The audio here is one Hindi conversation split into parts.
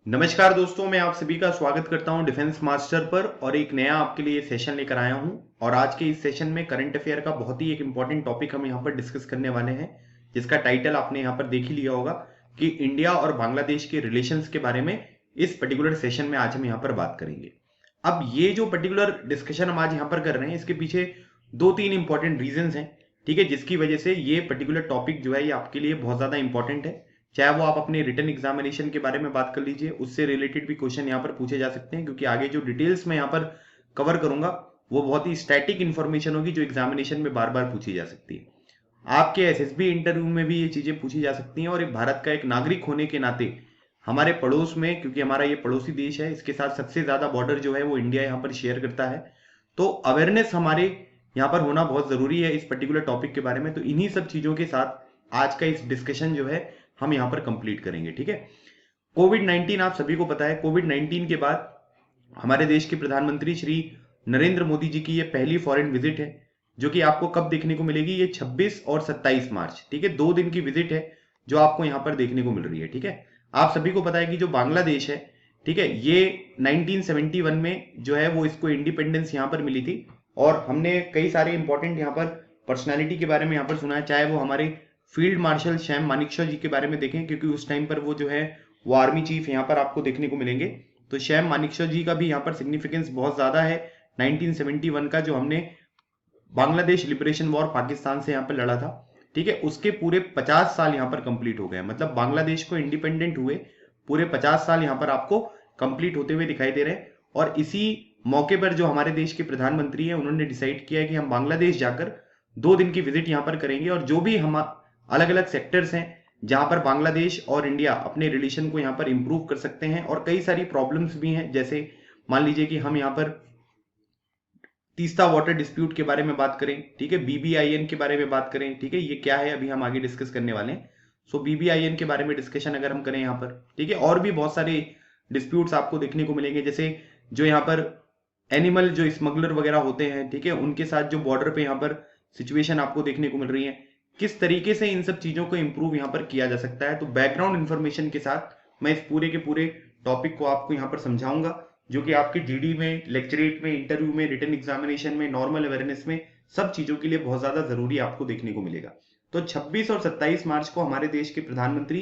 नमस्कार दोस्तों, मैं आप सभी का स्वागत करता हूं डिफेंस मास्टर पर और एक नया आपके लिए सेशन लेकर आया हूं। और आज के इस सेशन में करंट अफेयर का बहुत ही एक इंपॉर्टेंट टॉपिक हम यहां पर डिस्कस करने वाले हैं, जिसका टाइटल आपने यहां पर देख ही लिया होगा कि इंडिया और बांग्लादेश के रिलेशंस के बारे में इस पर्टिकुलर सेशन में आज हम यहां पर बात करेंगे। अब ये जो पर्टिकुलर डिस्कशन हम आज यहां पर कर रहे हैं, इसके पीछे दो तीन इंपॉर्टेंट रीजन हैं, ठीक है, जिसकी वजह से ये पर्टिकुलर टॉपिक जो है ये आपके लिए बहुत ज्यादा इंपॉर्टेंट है। चाहे वो आप अपने रिटन एग्जामिनेशन के बारे में बात कर लीजिए, उससे रिलेटेड भी क्वेश्चन यहाँ पर पूछे जा सकते हैं, क्योंकि आगे जो डिटेल्स मैं यहाँ पर कवर करूंगा वो बहुत ही स्टैटिक इंफॉर्मेशन होगी जो एग्जामिनेशन में बार बार पूछी जा सकती है। आपके एसएसबी इंटरव्यू में भी ये चीजें पूछी जा सकती हैं। और एक भारत का एक नागरिक होने के नाते हमारे पड़ोस में, क्योंकि हमारा ये पड़ोसी देश है, इसके साथ सबसे ज्यादा बॉर्डर जो है वो इंडिया यहाँ पर शेयर करता है, तो अवेयरनेस हमारे यहाँ पर होना बहुत जरूरी है इस पर्टिकुलर टॉपिक के बारे में। तो इन्हीं सब चीजों के साथ आज का इस डिस्कशन जो है हम यहां पर कंप्लीट करेंगे, ठीक है। कोविड 19 आप सभी को पता है, कोविड 19 के बाद हमारे देश के प्रधानमंत्री श्री नरेंद्र मोदी जी की ये पहली फॉरेन विजिट है, जो कि आपको कब देखने को मिलेगी, ये 26 और 27 मार्च, ठीक है, 2 दिन की विजिट है जो आपको यहां पर देखने को मिल रही है, ठीक है। आप सभी को पता है कि जो बांग्लादेश है, ठीक है, ये 1971 में जो है वो इसको इंडिपेंडेंस यहां पर मिली थी। और हमने कई सारे इंपॉर्टेंट यहाँ पर पर्सनैलिटी के बारे में यहाँ पर सुना है, चाहे वो हमारे फील्ड मार्शल सैम मानेकशॉ जी के बारे में देखें, क्योंकि उस टाइम पर वो जो है वो आर्मी चीफ यहाँ पर आपको देखने को मिलेंगे। तो सैम मानेकशॉ जी का भी यहाँ पर सिग्निफिकेंस बहुत ज्यादा है। 1971 का जो हमने बांग्लादेश लिबरेशन वॉर पाकिस्तान से यहाँ पर लड़ा था, ठीक है, उसके पूरे 50 साल यहाँ पर कंप्लीट हो गए। मतलब बांग्लादेश को इंडिपेंडेंट हुए पूरे 50 साल यहाँ पर आपको कंप्लीट होते हुए दिखाई दे रहे हैं। और इसी मौके पर जो हमारे देश के प्रधानमंत्री हैं, उन्होंने डिसाइड किया है कि हम बांग्लादेश जाकर 2 दिन की विजिट यहाँ पर करेंगे। और जो भी हम अलग अलग सेक्टर्स हैं जहां पर बांग्लादेश और इंडिया अपने रिलेशन को यहाँ पर इंप्रूव कर सकते हैं, और कई सारी प्रॉब्लम्स भी हैं, जैसे मान लीजिए कि हम यहाँ पर तीस्ता वाटर डिस्प्यूट के बारे में बात करें, ठीक है, बीबीआईएन के बारे में बात करें, ठीक है, ये क्या है अभी हम आगे डिस्कस करने वाले हैं। सो बीबीआईएन के बारे में डिस्कशन अगर हम करें यहाँ पर, ठीक है, और भी बहुत सारे डिस्प्यूट्स आपको देखने को मिलेंगे, जैसे जो यहाँ पर एनिमल जो स्मगलर वगैरह होते हैं, ठीक है, उनके साथ जो बॉर्डर पे यहाँ पर सिचुएशन आपको देखने को मिल रही है, किस तरीके से इन सब चीजों को इंप्रूव यहाँ पर किया जा सकता है। तो बैकग्राउंड इन्फॉर्मेशन के साथ मैं इस पूरे के पूरे टॉपिक को आपको यहाँ पर समझाऊंगा, जो कि आपके जीडी में, लेक्चरेट में, इंटरव्यू में, रिटन एग्जामिनेशन में, नॉर्मल अवेयरनेस में, सब चीजों के लिए बहुत ज्यादा जरूरी आपको देखने को मिलेगा। तो 26 और 27 मार्च को हमारे देश के प्रधानमंत्री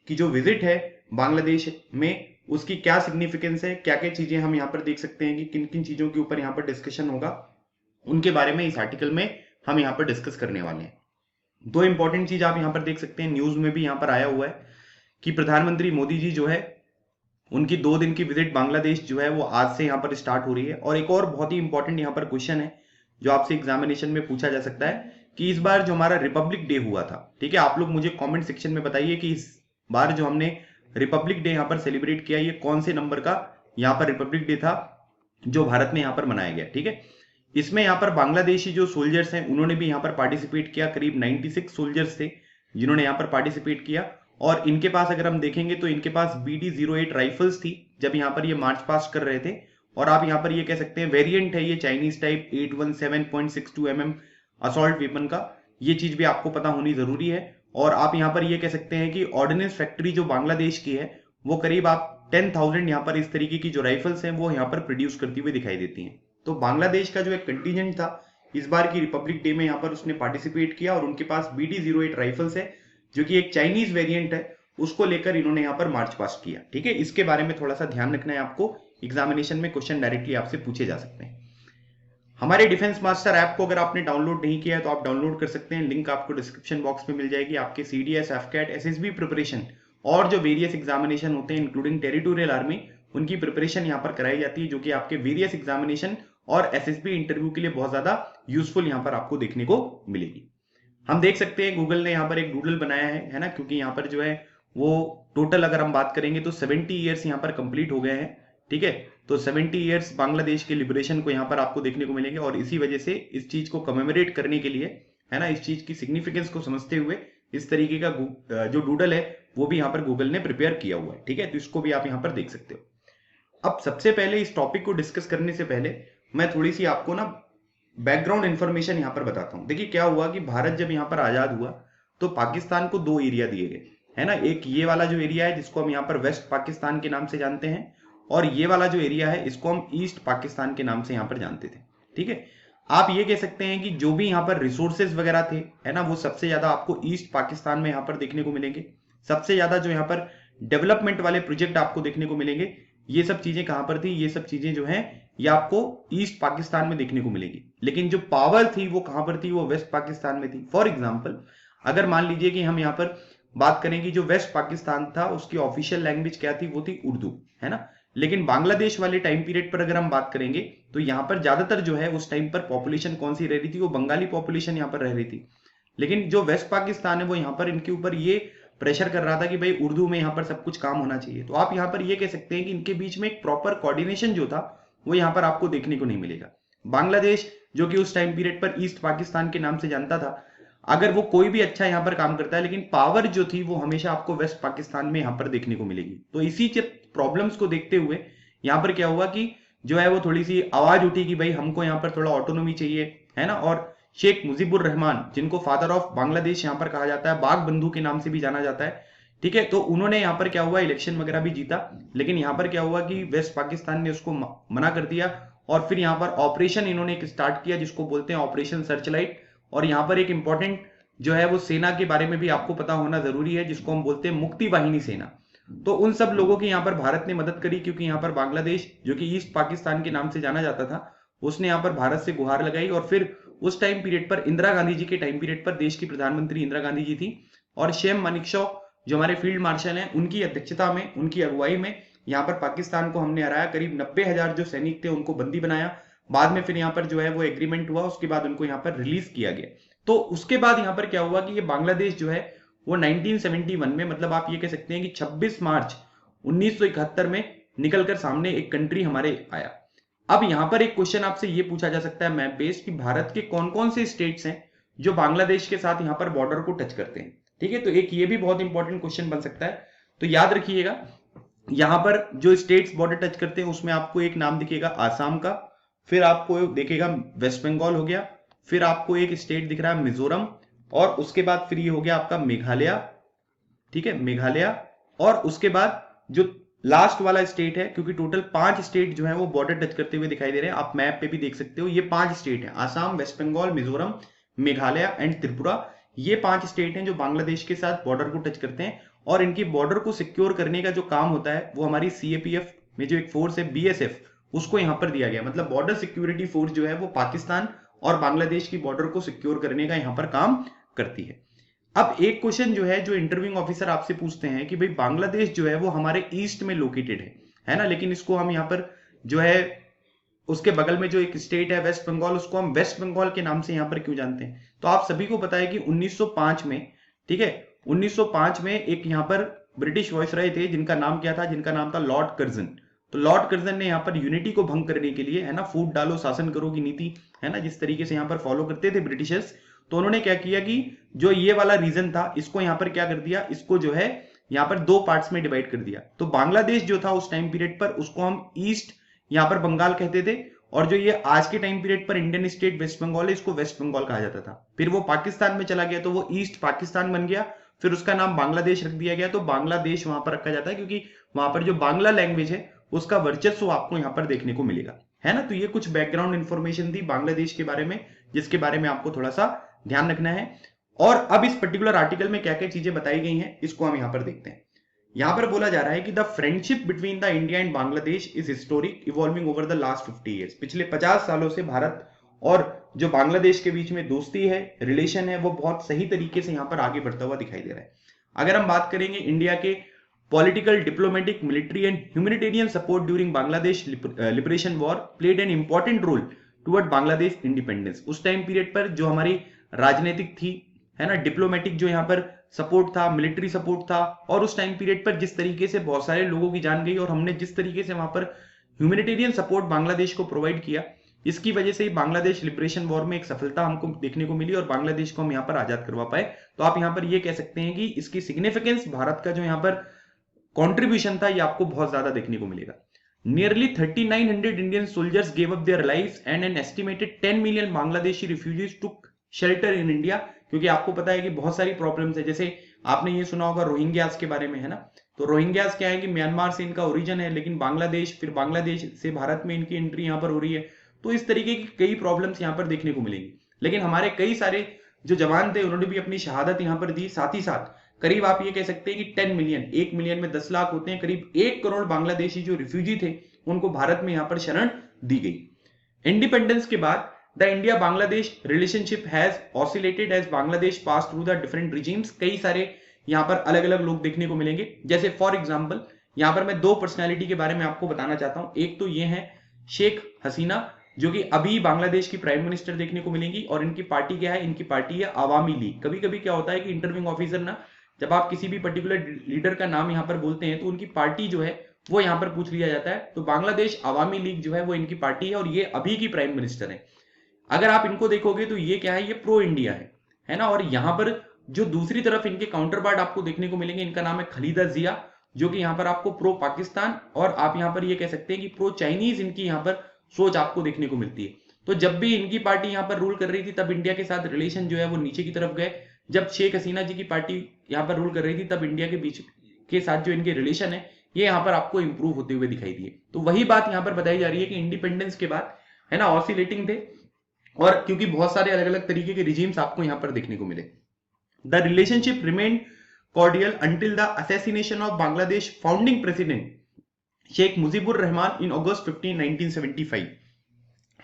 की जो विजिट है बांग्लादेश में, उसकी क्या सिग्निफिकेंस है, क्या क्या चीजें हम यहाँ पर देख सकते हैं कि किन किन चीजों के ऊपर यहाँ पर डिस्कशन होगा, उनके बारे में इस आर्टिकल में हम यहाँ पर डिस्कस करने वाले हैं। दो इंपॉर्टेंट चीज आप यहाँ पर देख सकते हैं, न्यूज में भी यहाँ पर आया हुआ है कि प्रधानमंत्री मोदी जी जो है उनकी 2 दिन की विजिट बांग्लादेश जो है वो आज से यहाँ पर स्टार्ट हो रही है। और एक और बहुत ही इंपॉर्टेंट यहाँ पर क्वेश्चन है जो आपसे एग्जामिनेशन में पूछा जा सकता है कि इस बार जो हमारा रिपब्लिक डे हुआ था, ठीक है, आप लोग मुझे कमेंट सेक्शन में बताइए कि इस बार जो हमने रिपब्लिक डे यहाँ पर सेलिब्रेट किया, ये कौन से नंबर का यहाँ पर रिपब्लिक डे था जो भारत में यहाँ पर मनाया गया, ठीक है। इसमें यहाँ पर बांग्लादेशी जो सोल्जर्स हैं उन्होंने भी यहाँ पर पार्टिसिपेट किया, करीब 96 सोल्जर्स थे जिन्होंने यहाँ पर पार्टिसिपेट किया। और इनके पास अगर हम देखेंगे तो इनके पास BD-08 राइफल्स थी जब यहाँ पर ये मार्च पास्ट कर रहे थे। और आप यहाँ पर ये कह सकते हैं वेरिएंट है ये Chinese type 817.62 mm assault weapon का, ये चीज भी आपको पता होनी जरूरी है। और आप यहाँ पर ये कह सकते हैं कि ऑर्डिनेंस फैक्ट्री जो बांग्लादेश की है वो करीब आप 10,000 यहाँ पर इस तरीके की जो राइफल्स हैं वो यहाँ पर प्रोड्यूस करती हुई दिखाई देती हैं। तो बांग्लादेश का जो एक कंटीजेंट था इस बार की रिपब्लिक डे में यहाँ पर उसने पार्टिसिपेट किया, और उनके पास BD-08 राइफल्स है जो कि एक चाइनीज वेरिएंट है, उसको लेकर इन्होंने यहाँ पर मार्च पास्ट किया, ठीक है। इसके बारे में थोड़ा सा ध्यान रखना है आपको, एग्जामिनेशन में क्वेश्चन डायरेक्टली आपसे पूछे जा सकते हैं। हमारे डिफेंस मास्टर ऐप को अगर आपने डाउनलोड नहीं किया है तो आप डाउनलोड कर सकते हैं, लिंक आपको डिस्क्रिप्शन बॉक्स में मिल जाएगी। आपके CDS, एफकेट, SSB प्रिपरेशन और जो वेरियस एग्जामिनेशन होते हैं इंक्लूडिंग टेरिटोरियल आर्मी, उनकी प्रिपरेशन यहाँ पर कराई जाती है, जो कि आपके वेरियस एग्जामिनेशन और SSB इंटरव्यू के लिए बहुत ज्यादा यूजफुल यहाँ पर आपको देखने को मिलेगी। हम देख सकते हैं गूगल ने यहाँ पर एक डूडल बनाया है ना, क्योंकि यहाँ पर जो है वो टोटल अगर हम बात करेंगे तो 70 ईयर्स यहाँ पर कंप्लीट हो गए हैं, ठीक है। तो 70 ईयर्स बांग्लादेश के लिबरेशन को यहाँ पर आपको देखने को मिलेंगे, और इसी वजह से इस चीज को कमेमोरेट करने के लिए, है ना, इस चीज की सिग्निफिकेंस को समझते हुए इस तरीके का जो डूडल है वो भी यहाँ पर गूगल ने प्रिपेयर किया हुआ है, ठीक है। तो इसको भी आप यहाँ पर देख सकते हो। अब सबसे पहले इस टॉपिक को डिस्कस करने से पहले मैं थोड़ी सी आपको ना बैकग्राउंड इंफॉर्मेशन यहाँ पर बताता हूँ। देखिए क्या हुआ कि भारत जब यहाँ पर आजाद हुआ तो पाकिस्तान को 2 एरिया दिए गए, है ना। एक ये वाला जो एरिया है जिसको हम यहाँ पर वेस्ट पाकिस्तान के नाम से जानते हैं, और ये वाला जो एरिया है इसको हम ईस्ट पाकिस्तान के नाम से यहाँ पर जानते थे। ठीक है, आप ये कह सकते हैं कि जो भी यहाँ पर रिसोर्सेज वगैरह थे, है ना, वो सबसे ज्यादा आपको ईस्ट पाकिस्तान में यहाँ पर देखने को मिलेंगे। सबसे ज्यादा जो यहाँ पर डेवलपमेंट वाले प्रोजेक्ट आपको देखने को मिलेंगे, ये सब चीजें कहां पर थी, ये सब चीजें जो है ये आपको ईस्ट पाकिस्तान में देखने को मिलेगी। लेकिन जो पावर थी वो कहां पर थी, वो वेस्ट पाकिस्तान में थी। फॉर एग्जाम्पल, अगर मान लीजिए कि हम यहाँ पर बात करें कि जो वेस्ट पाकिस्तान था उसकी ऑफिशियल लैंग्वेज क्या थी, वो थी उर्दू, है ना। लेकिन बांग्लादेश वाले टाइम पीरियड पर अगर हम बात करेंगे तो यहाँ पर ज्यादातर जो है उस टाइम पर पॉपुलेशन कौन सी रह रही थी, वो बंगाली पॉपुलेशन यहाँ पर रह रही थी। लेकिन जो वेस्ट पाकिस्तान है वो यहाँ पर इनके ऊपर ये प्रेशर कर रहा था कि भाई उर्दू में यहाँ पर सब कुछ काम होना चाहिए। तो आप यहाँ पर ये कह सकते हैं कि इनके बीच में एक प्रॉपर कोऑर्डिनेशन जो था वो यहाँ पर आपको देखने को नहीं मिलेगा। बांग्लादेश जो कि उस टाइम पीरियड पर ईस्ट पाकिस्तान के नाम से जानता था, अगर वो कोई भी अच्छा यहाँ पर काम करता है, लेकिन पावर जो थी वो हमेशा आपको वेस्ट पाकिस्तान में यहाँ पर देखने को मिलेगी। तो इसी प्रॉब्लम्स को देखते हुए यहाँ पर क्या हुआ कि जो है वो थोड़ी सी आवाज उठी कि भाई हमको यहाँ पर थोड़ा ऑटोनॉमी चाहिए, है ना। और शेख मुजीबुर रहमान, जिनको फादर ऑफ बांग्लादेश यहाँ पर कहा जाता है, बाघ बंधु के नाम से भी जाना जाता है, ठीक है, तो उन्होंने यहाँ पर क्या हुआ, इलेक्शन वगैरह भी जीता। लेकिन यहाँ पर क्या हुआ कि वेस्ट पाकिस्तान ने उसको मना कर दिया, और फिर यहाँ पर ऑपरेशन इन्होंने एक स्टार्ट किया जिसको बोलते हैं ऑपरेशन सर्चलाइट। और यहाँ पर एक इंपॉर्टेंट जो है वो सेना के बारे में भी आपको पता होना जरूरी है, जिसको हम बोलते हैं मुक्ति वाहिनी सेना। तो उन सब लोगों की यहाँ पर भारत ने मदद करी, क्योंकि यहाँ पर बांग्लादेश जो कि ईस्ट पाकिस्तान के नाम से जाना जाता था, उसने यहाँ पर भारत से गुहार लगाई। और फिर उस टाइम पीरियड पर इंदिरा गांधी जी के टाइम पीरियड पर देश की प्रधानमंत्री इंदिरा गांधी जी थी, और शेम मानेकशॉ जो हमारे फील्ड मार्शल हैं, उनकी अध्यक्षता में, उनकी अगुवाई में यहाँ पर पाकिस्तान को हमने हराया। करीब 90,000 जो सैनिक थे उनको बंदी बनाया। बाद में फिर यहाँ पर जो है वो एग्रीमेंट हुआ, उसके बाद उनको यहाँ पर रिलीज किया गया। तो उसके बाद यहाँ पर क्या हुआ कि ये बांग्लादेश जो है वो 1971 में, मतलब आप ये कह सकते हैं कि 26 मार्च 1971 में निकलकर सामने एक कंट्री हमारे आया। अब यहां पर एक क्वेश्चन आपसे ये पूछा जा सकता है मैप बेस्ड कि भारत के कौन कौन से स्टेट्स हैं जो बांग्लादेश के साथ यहां पर बॉर्डर को टच करते हैं। ठीक है, तो एक ये भी बहुत इंपॉर्टेंट क्वेश्चन बन सकता है। तो याद रखिएगा, यहां पर जो स्टेट्स बॉर्डर टच करते हैं उसमें आपको एक नाम दिखेगा आसाम का, फिर आपको दिखेगा वेस्ट बंगाल हो गया, फिर आपको एक स्टेट दिख रहा है मिजोरम, और उसके बाद फिर ये हो गया आपका मेघालय। ठीक है, मेघालय। और उसके बाद जो लास्ट वाला स्टेट है, क्योंकि टोटल 5 स्टेट जो है वो बॉर्डर टच करते हुए दिखाई दे रहे हैं, आप मैप पे भी देख सकते हो, ये 5 स्टेट है, आसाम, वेस्ट बंगाल, मिजोरम, मेघालय एंड त्रिपुरा। ये 5 स्टेट हैं जो बांग्लादेश के साथ बॉर्डर को टच करते हैं, और इनकी बॉर्डर को सिक्योर करने का जो काम होता है वो हमारी सीएपीएफ में जो एक फोर्स है बीएसएफ, उसको यहां पर दिया गया। मतलब बॉर्डर सिक्योरिटी फोर्स जो है वो पाकिस्तान और बांग्लादेश की बॉर्डर को सिक्योर करने का यहां पर काम करती है। अब एक क्वेश्चन जो है जो इंटरव्यूइंग ऑफिसर आपसे पूछते हैं कि भाई बांग्लादेश जो है वो हमारे ईस्ट में लोकेटेड है ना, लेकिन इसको हम यहाँ पर जो है उसके बगल में जो एक स्टेट है वेस्ट बंगाल, उसको हम वेस्ट बंगाल के नाम से यहाँ पर क्यों जानते हैं। तो आप सभी को पता है कि 1905 में, ठीक है, 1905 में एक यहाँ पर ब्रिटिश वॉइसरॉय थे जिनका नाम क्या था, जिनका नाम था लॉर्ड कर्जन। तो लॉर्ड कर्जन ने यहाँ पर यूनिटी को भंग करने के लिए, है ना, फूट डालो शासन करो की नीति, है ना, जिस तरीके से यहाँ पर फॉलो करते थे ब्रिटिशर्स, तो उन्होंने क्या किया कि जो ये वाला रीजन था इसको यहाँ पर क्या कर दिया, इसको जो है यहाँ पर 2 पार्ट्स में डिवाइड कर दिया। तो बांग्लादेश जो था उस टाइम पीरियड पर उसको हम ईस्ट यहाँ पर बंगाल कहते थे, और जो ये आज के टाइम पीरियड पर इंडियन स्टेट वेस्ट बंगाल है इसको वेस्ट बंगाल कहा जाता था। फिर वो पाकिस्तान में चला गया तो वो ईस्ट पाकिस्तान बन गया, फिर उसका नाम बांग्लादेश रख दिया गया। तो बांग्लादेश वहां पर रखा जाता है क्योंकि वहां पर जो बांग्ला लैंग्वेज है उसका वर्चस्व आपको यहाँ पर देखने को मिलेगा, है ना। तो ये कुछ बैकग्राउंड इंफॉर्मेशन थी बांग्लादेश के बारे में, जिसके बारे में आपको थोड़ा सा ध्यान रखना है। और अब इस पर्टिकुलर आर्टिकल में क्या क्या चीजें बताई गई हैं इसको हम यहां पर देखते हैं। यहां पर बोला जा रहा है कि the friendship between the India and Bangladesh is historic evolving over the last 50 years. पिछले 50 सालों से भारत और जो बांग्लादेश के बीच में दोस्ती है, रिलेशन है, वो बहुत सही तरीके से यहां पर आगे बढ़ता हुआ दिखाई दे रहा है। अगर हम बात करेंगे इंडिया के political, diplomatic, military and humanitarian support during Bangladesh liberation war played an important role toward Bangladesh independence. उस टाइम पीरियड पर जो हमारी राजनीतिक थी, है ना, डिप्लोमेटिक जो यहाँ पर सपोर्ट था, मिलिट्री सपोर्ट था, और उस टाइम पीरियड पर जिस तरीके से बहुत सारे लोगों की जान गई और हमने जिस तरीके से वहां पर ह्यूमैनिटेरियन सपोर्ट बांग्लादेश को प्रोवाइड किया, इसकी वजह से ही बांग्लादेश लिबरेशन वॉर में एक सफलता हमको देखने को मिली और बांग्लादेश को हम यहाँ पर आजाद करवा पाए। तो आप यहाँ पर ये कह सकते हैं कि इसकी सिग्निफिकेंस, भारत का जो यहाँ पर कॉन्ट्रीब्यूशन था, ये आपको बहुत ज्यादा देखने को मिलेगा। Nearly 3,900 Indian soldiers gave up their lives and an estimated 10 million Bangladeshi refugees took shelter in India। क्योंकि आपको पता है कि बहुत सारी प्रॉब्लम्स है, जैसे आपने ये सुना होगा रोहिंग्यास के बारे में, है ना। तो रोहिंग्यास क्या है कि म्यांमार से इनका ओरिजिन है, लेकिन बांग्लादेश, फिर बांग्लादेश से भारत में इनकी एंट्री यहाँ पर हो रही है। तो इस तरीके की कई प्रॉब्लम्स यहाँ पर देखने को मिलेंगी। लेकिन हमारे कई सारे जो जवान थे उन्होंने भी अपनी शहादत यहाँ पर दी। साथ ही साथ करीब आप ये कह सकते हैं कि 10 मिलियन, 1 मिलियन में 10 लाख होते हैं, करीब 1 करोड़ बांग्लादेशी जो रिफ्यूजी थे उनको भारत में यहाँ पर शरण दी गई। इंडिपेंडेंस के बाद the India Bangladesh relationship has oscillated as Bangladesh pass through the different regimes. कई सारे यहाँ पर अलग अलग लोग देखने को मिलेंगे। जैसे फॉर एग्जाम्पल यहाँ पर मैं 2 पर्सनैलिटी के बारे में आपको बताना चाहता हूं। एक तो ये है शेख हसीना, जो कि अभी बांग्लादेश की प्राइम मिनिस्टर देखने को मिलेंगी, और इनकी पार्टी क्या है, इनकी पार्टी है आवामी लीग। कभी कभी क्या होता है कि इंटरव्यूइंग ऑफिसर ना, जब आप किसी भी पर्टिकुलर लीडर का नाम यहाँ पर बोलते हैं तो उनकी पार्टी जो है वो यहाँ पर पूछ लिया जाता है। तो बांग्लादेश आवामी लीग जो है वो इनकी पार्टी है और ये अभी की प्राइम मिनिस्टर है। अगर आप इनको देखोगे तो ये क्या है, ये प्रो इंडिया है ना। और यहाँ पर जो दूसरी तरफ इनके काउंटर पार्ट आपको देखने को मिलेंगे, इनका नाम है खलीदा जिया, जो कि यहाँ पर आपको प्रो पाकिस्तान, और आप यहाँ पर ये कह सकते हैं कि प्रो चाइनीज इनकी यहाँ पर सोच आपको देखने को मिलती है। तो जब भी इनकी पार्टी यहाँ पर रूल कर रही थी तब इंडिया के साथ रिलेशन जो है वो नीचे की तरफ गए। जब शेख हसीना जी की पार्टी यहाँ पर रूल कर रही थी तब इंडिया के बीच के साथ जो इनके रिलेशन है ये यहाँ पर आपको इंप्रूव होते हुए दिखाई दिए। तो वही बात यहाँ पर बताई जा रही है कि इंडिपेंडेंस के बाद, है ना, ऑसिलेटिंग थे, और क्योंकि बहुत सारे अलग अलग तरीके के रिजीम्स आपको यहाँ पर देखने को मिले। The relationship remained cordial until the assassination of Bangladesh founding president Sheikh Mujibur Rahman in August 15, 1975।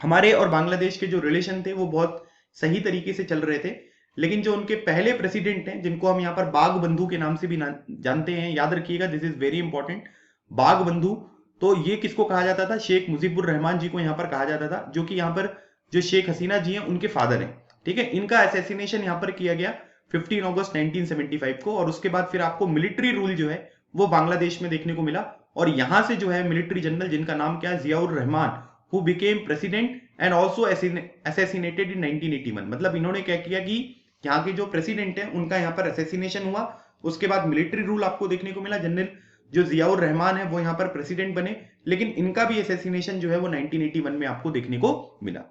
हमारे और बांग्लादेश के जो रिलेशन थे वो बहुत सही तरीके से चल रहे थे, लेकिन जो उनके पहले प्रेसिडेंट हैं, जिनको हम यहाँ पर बाग बंधु के नाम से भी जानते हैं, याद रखिएगा, दिस इज वेरी इंपॉर्टेंट, बाग बंधु। तो ये किसको कहा जाता था, शेख मुजीबुर रहमान जी को यहाँ पर कहा जाता था, जो कि यहाँ पर जो शेख हसीना जी हैं उनके फादर हैं। ठीक है, इनका असैसिनेशन यहाँ पर किया गया 15 अगस्त 1975 को, और उसके बाद फिर आपको मिलिट्री रूल जो है वो बांग्लादेश में देखने को मिला। और यहां से जो है मिलिट्री जनरल, जिनका नाम क्या है, Ziaur Rahman, who became president and also assassinated in 1981। मतलब इन्होंने क्या किया कि यहाँ के जो प्रेसिडेंट है उनका यहाँ पर असैसिनेशन हुआ, उसके बाद मिलिट्री रूल आपको देखने को मिला। जनरल जो जियाउर रहमान है वो यहाँ पर प्रेसिडेंट बने, लेकिन इनका भी असैसिनेशन जो है वो 1981 में आपको देखने को मिला।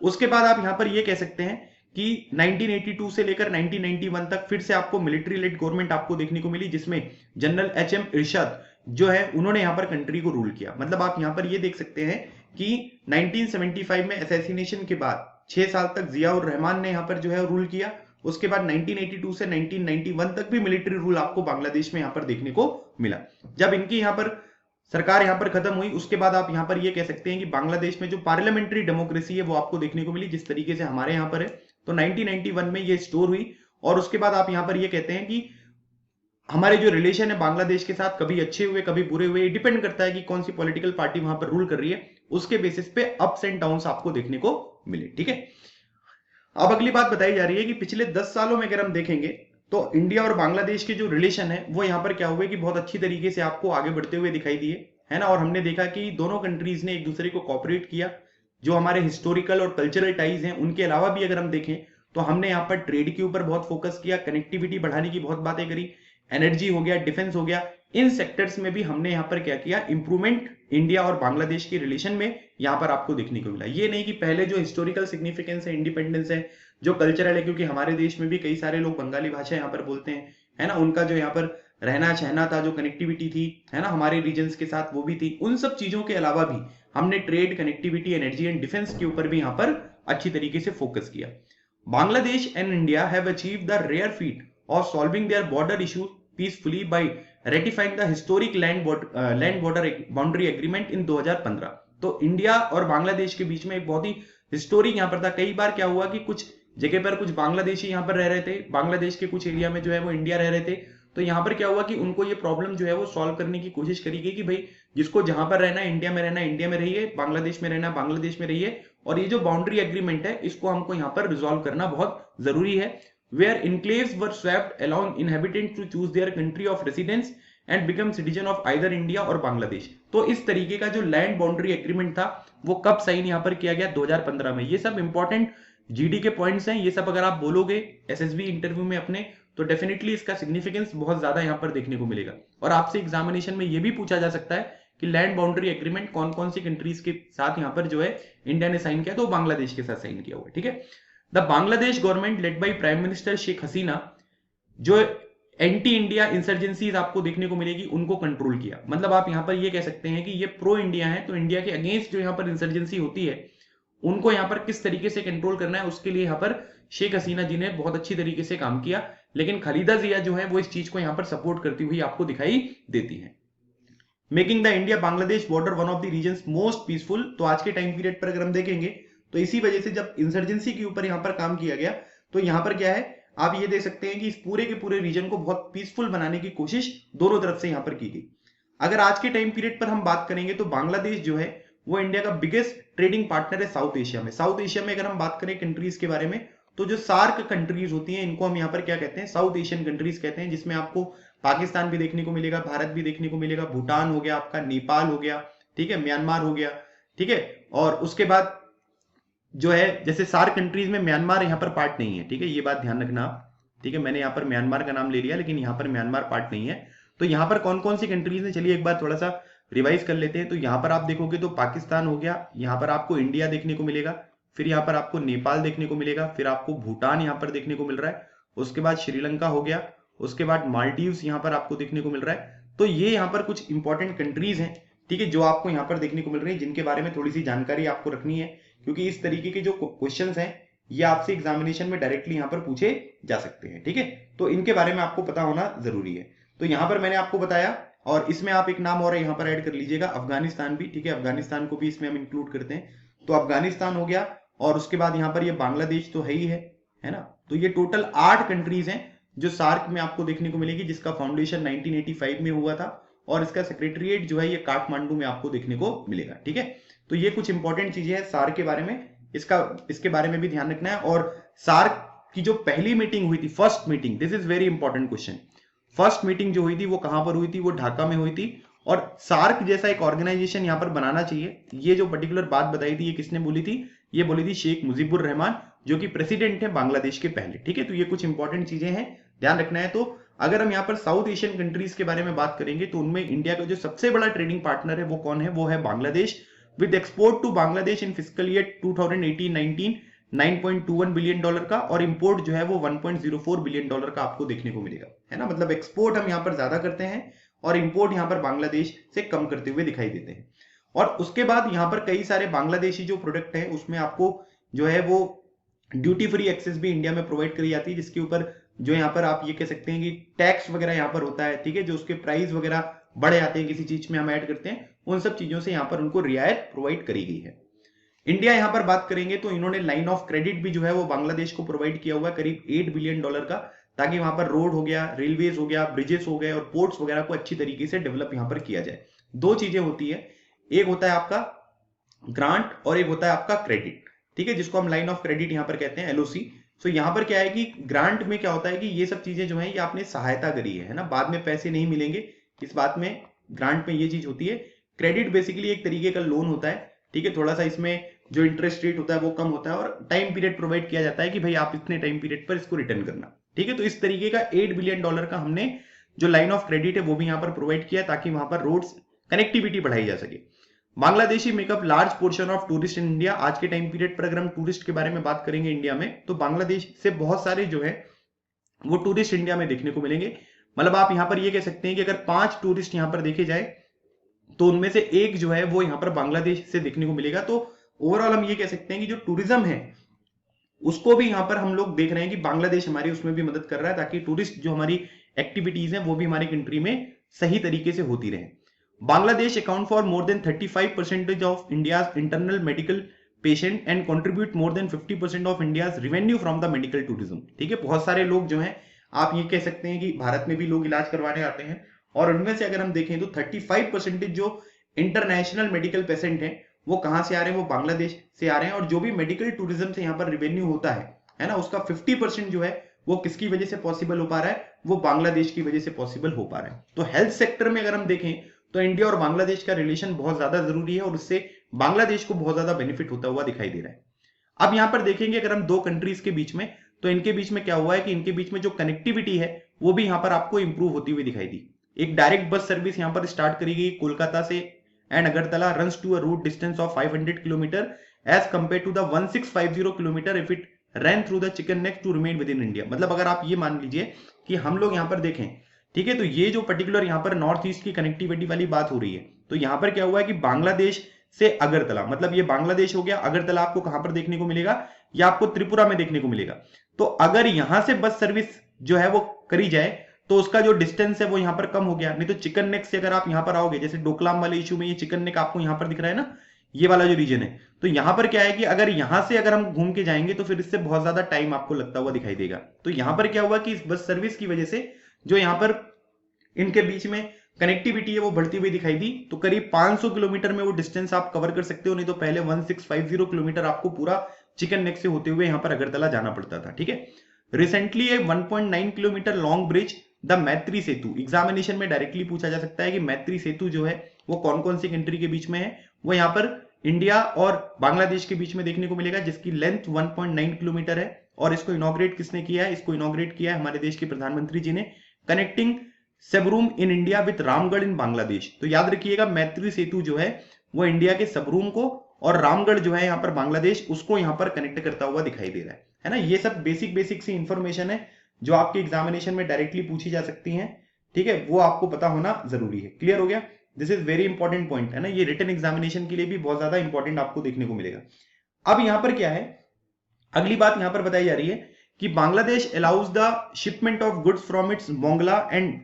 उसके बाद आप यहाँ पर ये कह सकते हैं कि 1982 से लेकर 1991 तक फिर से आपको मिलिट्री लेड गवर्नमेंट आपको देखने को मिली, जिसमें जनरल एच.एम. इरशाद जो है उन्होंने यहाँ पर कंट्री को रूल किया। मतलब आप यहाँ पर ये देख सकते हैं कि 1975 में असैसिनेशन के बाद 6 साल तक जियाउर रहमान ने यहाँ पर जो है रूल किया। उसके बाद 1982 से 1991 तक भी मिलिट्री रूल आपको बांग्लादेश में यहाँ पर देखने को मिला। जब इनकी यहाँ पर सरकार यहाँ पर खत्म हुई, उसके बाद आप यहाँ पर ये कह सकते हैं कि बांग्लादेश में जो पार्लियामेंट्री डेमोक्रेसी है वो आपको देखने को मिली, जिस तरीके से हमारे यहाँ पर है। तो 1991 में ये स्टोर हुई, और उसके बाद आप यहाँ पर ये कहते हैं कि हमारे जो रिलेशन है बांग्लादेश के साथ कभी अच्छे हुए कभी बुरे हुए, ये डिपेंड करता है कि कौन सी पॉलिटिकल पार्टी वहां पर रूल कर रही है, उसके बेसिस पे अप्स एंड डाउन्स आपको देखने को मिले। ठीक है, अब अगली बात बताई जा रही है कि पिछले 10 सालों में अगर हम देखेंगे तो इंडिया और बांग्लादेश के जो रिलेशन है वो यहाँ पर क्या हुए कि बहुत अच्छी तरीके से आपको आगे बढ़ते हुए दिखाई दिए, है ना। और हमने देखा कि दोनों कंट्रीज ने एक दूसरे को कॉपरेट किया। जो हमारे हिस्टोरिकल और कल्चरल टाइज हैं उनके अलावा भी अगर हम देखें तो हमने यहाँ पर ट्रेड के ऊपर बहुत फोकस किया, कनेक्टिविटी बढ़ाने की बहुत बातें करी, एनर्जी हो गया, डिफेंस हो गया, इन सेक्टर्स में भी हमने यहाँ पर क्या किया, इंप्रूवमेंट इंडिया और बांग्लादेश के रिलेशन में यहाँ पर आपको देखने को मिला। ये नहीं कि पहले जो हिस्टोरिकल सिग्निफिकेंस है, इंडिपेंडेंस है, जो कल्चरल है, क्योंकि हमारे देश में भी कई सारे लोग बंगाली भाषा यहाँ पर बोलते हैं, है ना, उनका जो यहाँ पर रहना सहना था, जो कनेक्टिविटी थी, है ना, हमारे रीजन्स के साथ वो भी थी। उन सब चीजों के अलावा भी हमने trade, connectivity, energy and defence के ऊपर भी यहाँ पर अच्छी तरीके से फोकस किया। Bangladesh and India have achieved the rare feat of solving their border issues peacefully by ratifying the historic land border boundary agreement in 2015। तो इंडिया और बांग्लादेश के बीच में एक बहुत ही हिस्टोरिक यहाँ पर था। कई बार क्या हुआ कि कुछ जगह पर कुछ बांग्लादेशी यहाँ पर रह रहे थे, बांग्लादेश के कुछ एरिया में जो है वो इंडिया रह रहे थे। तो यहाँ पर क्या हुआ कि उनको ये प्रॉब्लम जो है वो सॉल्व करने की कोशिश करी गई कि भाई जिसको जहां पर रहना है इंडिया में रहना है इंडिया में रहिए, बांग्लादेश में रहना बांग्लादेश में रहिए, और ये जो बाउंड्री एग्रीमेंट है इसको हमको यहाँ पर रिजॉल्व करना बहुत जरूरी है। Where enclaves were swapped allowing inhabitants to choose their country of residence and become citizen of either India और बांग्लादेश। तो इस तरीके का जो लैंड बाउंड्री एग्रीमेंट था वो कब साइन यहाँ पर किया गया, 2015 में। ये सब इंपॉर्टेंट जीडी के पॉइंट्स हैं, ये सब अगर आप बोलोगे एसएसबी इंटरव्यू में अपने तो डेफिनेटली इसका सिग्निफिकेंस बहुत ज्यादा यहाँ पर देखने को मिलेगा। और आपसे एग्जामिनेशन में ये भी पूछा जा सकता है कि लैंड बाउंड्री एग्रीमेंट कौन कौन सी कंट्रीज के साथ यहाँ पर जो है इंडिया ने साइन किया, तो बांग्लादेश के साथ साइन किया हुआ है। ठीक है, the Bangladesh government led by prime minister Sheikh Hasina जो एंटी इंडिया इंसर्जेंसीज आपको देखने को मिलेगी, उनको कंट्रोल किया। मतलब आप यहां पर ये कह सकते हैं कि ये प्रो इंडिया है, तो इंडिया के अगेंस्ट जो यहां पर इंसर्जेंसी होती है उनको यहां पर किस तरीके से कंट्रोल करना है, उसके लिए यहां पर शेख हसीना जी ने बहुत अच्छी तरीके से काम किया। लेकिन खालिदा जिया जो है वो इस चीज को यहां पर सपोर्ट करती हुई आपको दिखाई देती है। Making the India Bangladesh border one of the regions most peaceful, तो आज के टाइम पीरियड पर अगर हम देखेंगे तो इसी वजह से जब इंसर्जेंसी के ऊपर यहां पर काम किया गया तो यहां पर क्या है, आप ये देख सकते हैं कि इस पूरे के पूरे रीजन को बहुत पीसफुल बनाने की कोशिश दोनों तरफ से यहां पर की गई। अगर आज के टाइम पीरियड पर हम बात करेंगे तो बांग्लादेश जो है वो इंडिया का बिगेस्ट ट्रेडिंग पार्टनर है साउथ एशिया में। साउथ एशिया में अगर हम बात करें कंट्रीज के बारे में तो जो सार्क कंट्रीज होती हैं इनको हम यहाँ पर क्या कहते हैं, साउथ एशियन कंट्रीज कहते हैं, जिसमें आपको पाकिस्तान भी देखने को मिलेगा, भारत भी देखने को मिलेगा, भूटान हो गया आपका, नेपाल हो गया, ठीक है, म्यांमार हो गया, ठीक है। और उसके बाद जो है जैसे सार्क कंट्रीज में म्यांमार यहाँ पर पार्ट नहीं है, ठीक है, ये बात ध्यान रखना आप, ठीक है। मैंने यहाँ पर म्यांमार का नाम ले लिया लेकिन यहाँ पर म्यांमार पार्ट नहीं है। तो यहाँ पर कौन कौन सी कंट्रीज है, चलिए एक बार थोड़ा सा रिवाइज कर लेते हैं। तो यहाँ पर आप देखोगे तो पाकिस्तान हो गया, यहाँ पर आपको इंडिया देखने को मिलेगा, फिर यहाँ पर आपको नेपाल देखने को मिलेगा, फिर आपको भूटान यहाँ पर देखने को मिल रहा है, उसके बाद श्रीलंका हो गया, उसके बाद मालदीव्स यहाँ पर आपको देखने को मिल रहा है। तो ये यहाँ पर कुछ इंपॉर्टेंट कंट्रीज हैं, ठीक है, जो आपको यहाँ पर देखने को मिल रही है, जिनके बारे में थोड़ी सी जानकारी आपको रखनी है, क्योंकि इस तरीके के जो क्वेश्चंस हैं ये आपसे एग्जामिनेशन में डायरेक्टली यहाँ पर पूछे जा सकते हैं, ठीक है। तो इनके बारे में आपको पता होना जरूरी है। तो यहाँ पर मैंने आपको बताया, और इसमें आप एक नाम और यहाँ पर ऐड कर लीजिएगा, अफगानिस्तान भी, ठीक है, अफगानिस्तान को भी इसमें हम इंक्लूड करते हैं। तो अफगानिस्तान हो गया, और उसके बाद यहाँ पर ये बांग्लादेश तो है ही है ना। तो ये टोटल 8 कंट्रीज हैं जो सार्क में आपको देखने को मिलेगी, जिसका फाउंडेशन 1985 में हुआ था, और इसका सेक्रेटरिएट जो है ये काठमांडू में आपको देखने को मिलेगा, ठीक है। तो ये कुछ इंपॉर्टेंट चीजें हैं सार्क के बारे में, इसके बारे में भी ध्यान रखना है। और सार्क की जो पहली मीटिंग हुई थी, first meeting, this is very important question, first meeting जो हुई थी वो कहां पर हुई थी, वो ढाका में हुई थी। और सार्क जैसा एक ऑर्गेनाइजेशन यहां पर बनाना चाहिए, ये जो पर्टिकुलर बात बताई थी ये किसने बोली थी, ये बोली थी शेख मुजीबुर रहमान, जो कि प्रेसिडेंट है बांग्लादेश के पहले, ठीक है। तो ये कुछ इंपॉर्टेंट चीजें हैं, ध्यान रखना है। तो अगर हम यहाँ पर साउथ एशियन कंट्रीज के बारे में बात करेंगे तो उनमें इंडिया का जो सबसे बड़ा ट्रेडिंग पार्टनर है वो कौन है, वो है Bangladesh, with export to Bangladesh in physical year 2018-19 $9.21 billion का, और इंपोर्ट जो है वो $1.04 बिलियन का आपको देखने को मिलेगा, है ना। मतलब एक्सपोर्ट हम यहाँ पर ज्यादा करते हैं और इंपोर्ट यहाँ पर बांग्लादेश से कम करते हुए दिखाई देते हैं। और उसके बाद यहाँ पर कई सारे बांग्लादेशी जो प्रोडक्ट हैं उसमें आपको जो है वो ड्यूटी फ्री एक्सेस भी इंडिया में प्रोवाइड करी जाती है, जिसके ऊपर जो यहाँ पर आप ये कह सकते हैं कि टैक्स वगैरह यहाँ पर होता है, ठीक है, जो उसके प्राइस वगैरह बढ़ जाते हैं किसी चीज में हम ऐड करते हैं, उन सब चीजों से यहाँ पर उनको रियायत प्रोवाइड करी गई है। इंडिया यहाँ पर बात करेंगे तो इन्होंने लाइन ऑफ क्रेडिट भी जो है वो बांग्लादेश को प्रोवाइड किया हुआ है करीब $8 बिलियन का, ताकि वहां पर रोड हो गया, रेलवेज हो गया, ब्रिजेस हो गए और पोर्ट्स वगैरह को अच्छी तरीके से डेवलप यहाँ पर किया जाए। दो चीजें होती है, एक होता है आपका ग्रांट और एक होता है आपका क्रेडिट, ठीक है, जिसको हम लाइन ऑफ क्रेडिट यहाँ पर कहते हैं, LOC। सो यहाँ पर क्या है कि ग्रांट में क्या होता है कि ये सब चीजें जो है ये आपने सहायता करी है ना, बाद में पैसे नहीं मिलेंगे, इस बात में ग्रांट में ये चीज होती है। क्रेडिट बेसिकली एक तरीके का लोन होता है, ठीक है, थोड़ा सा इसमें जो इंटरेस्ट रेट होता है वो कम होता है और टाइम पीरियड प्रोवाइड किया जाता है कि भाई आप इतने टाइम पीरियड पर इसको रिटर्न करना, ठीक है। तो इस तरीके का $8 बिलियन का हमने जो लाइन ऑफ क्रेडिट है वो भी यहाँ पर प्रोवाइड किया, ताकि वहां पर रोड्स कनेक्टिविटी बढ़ाई जा सके। Bangladeshi makeup large portion of tourist in India. आज के टाइम पीरियड पर अगर हम टूरिस्ट के बारे में बात करेंगे इंडिया में, तो बांग्लादेश से बहुत सारे जो है वो टूरिस्ट इंडिया में देखने को मिलेंगे। मतलब आप यहां पर ये कह सकते हैं कि अगर 5 टूरिस्ट यहां पर देखे जाए तो उनमें से एक जो है वो यहां पर बांग्लादेश से देखने को मिलेगा। तो ओवरऑल हम ये कह सकते हैं कि जो टूरिज्म है उसको भी यहां पर हम लोग देख रहे हैं कि बांग्लादेश हमारी उसमें भी मदद कर रहा है, ताकि टूरिस्ट जो हमारी एक्टिविटीज हैं वो भी हमारी कंट्री में सही तरीके से होती रहे। Bangladesh account for more than 35% of India's internal medical patient and contribute more than 50% of India's revenue from the medical tourism, ठीक है। बहुत सारे लोग जो हैं आप ये कह सकते हैं कि भारत में भी लोग इलाज करवाने आते हैं, और उनमें से अगर हम देखें तो 35% जो इंटरनेशनल मेडिकल पेशेंट हैं वो कहां से आ रहे हैं, वो बांग्लादेश से आ रहे हैं। और जो भी मेडिकल टूरिज्म से यहाँ पर रेवेन्यू होता है ना, उसका 50% जो है वो किसकी वजह से पॉसिबल हो पा रहा है, वो बांग्लादेश की वजह से पॉसिबल हो पा रहा है। तो हेल्थ सेक्टर में अगर हम देखें तो इंडिया और बांग्लादेश का रिलेशन बहुत ज्यादा जरूरी है, और उससे बांग्लादेश को बहुत ज्यादा बेनिफिट होता हुआ दिखाई दे रहा है। अब यहां पर देखेंगे अगर हम दो कंट्रीज के बीच में, तो इनके बीच में क्या हुआ है कि इनके बीच में जो कनेक्टिविटी है वो भी यहां पर आपको इंप्रूव होती हुई दिखाई दी। एक डायरेक्ट बस सर्विस यहां पर स्टार्ट करी गई कोलकाता से, and Agartala runs to a route distance of 500 kilometre as compared to the 1650 kilometre if it run through the chicken neck to remain within India. मतलब अगर आप ये मान लीजिए कि हम लोग यहाँ पर देखें, ठीक है, तो ये जो पर्टिकुलर यहाँ पर नॉर्थ ईस्ट की कनेक्टिविटी वाली बात हो रही है, तो यहाँ पर क्या हुआ है कि बांग्लादेश से अगरतला, मतलब ये बांग्लादेश हो गया, अगरतला आपको कहां पर देखने को मिलेगा, या आपको त्रिपुरा में देखने को मिलेगा। तो अगर यहां से बस सर्विस जो है वो करी जाए तो उसका जो डिस्टेंस है वो यहां पर कम हो गया। नहीं तो चिकन नेक से अगर आप यहां पर आओगे, जैसे डोकलाम वाले इशू में ये चिकन नेक आपको यहां पर दिख रहा है ना, ये वाला जो रीजन है, तो यहां पर क्या है कि अगर यहां से अगर हम घूम के जाएंगे तो फिर इससे बहुत ज्यादा टाइम आपको लगता हुआ दिखाई देगा। तो यहां पर क्या हुआ कि इस बस सर्विस की वजह से जो यहां पर इनके बीच में कनेक्टिविटी है वो बढ़ती हुई दिखाई दी। तो करीब 500 किलोमीटर में वो डिस्टेंस आप कवर कर सकते हो, नहीं तो पहले 1650 किलोमीटर आपको पूरा चिकन नेक से होते हुए यहां पर अगरतला जाना पड़ता था, ठीक है। Recently A 1.9 kilometre long bridge the Maitri Setu, examination में डायरेक्टली पूछा जा सकता है कि मैत्री सेतु जो है वो कौन कौन सी कंट्री के बीच में है, वो यहाँ पर इंडिया और बांग्लादेश के बीच में देखने को मिलेगा, जिसकी लेंथ 1.9 किलोमीटर है। और इसको इनॉग्रेट किसने किया है, इसको इनॉग्रेट किया है हमारे देश के प्रधानमंत्री जी ने, connecting Sabroom in India with Ramgarh in Bangladesh. तो याद रखिएगा मैत्री सेतु जो है वो इंडिया के सबरूम को और रामगढ़ जो है यहाँ पर बांग्लादेश, उसको यहाँ पर कनेक्ट करता हुआ दिखाई दे रहा है ना। ये सब बेसिक बेसिक सी इंफॉर्मेशन है जो आपके एग्जामिनेशन में डायरेक्टली पूछी जा सकती हैं, ठीक है, वो आपको पता होना जरूरी है। क्लियर हो गया, this is very important point है ना, ये रिटन एग्जामिनेशन के लिए भी बहुत ज्यादा इंपॉर्टेंट आपको देखने को मिलेगा। अब यहां पर क्या है, अगली बात यहां पर बताई जा रही है कि Bangladesh allows the shipment of goods from its Mongla and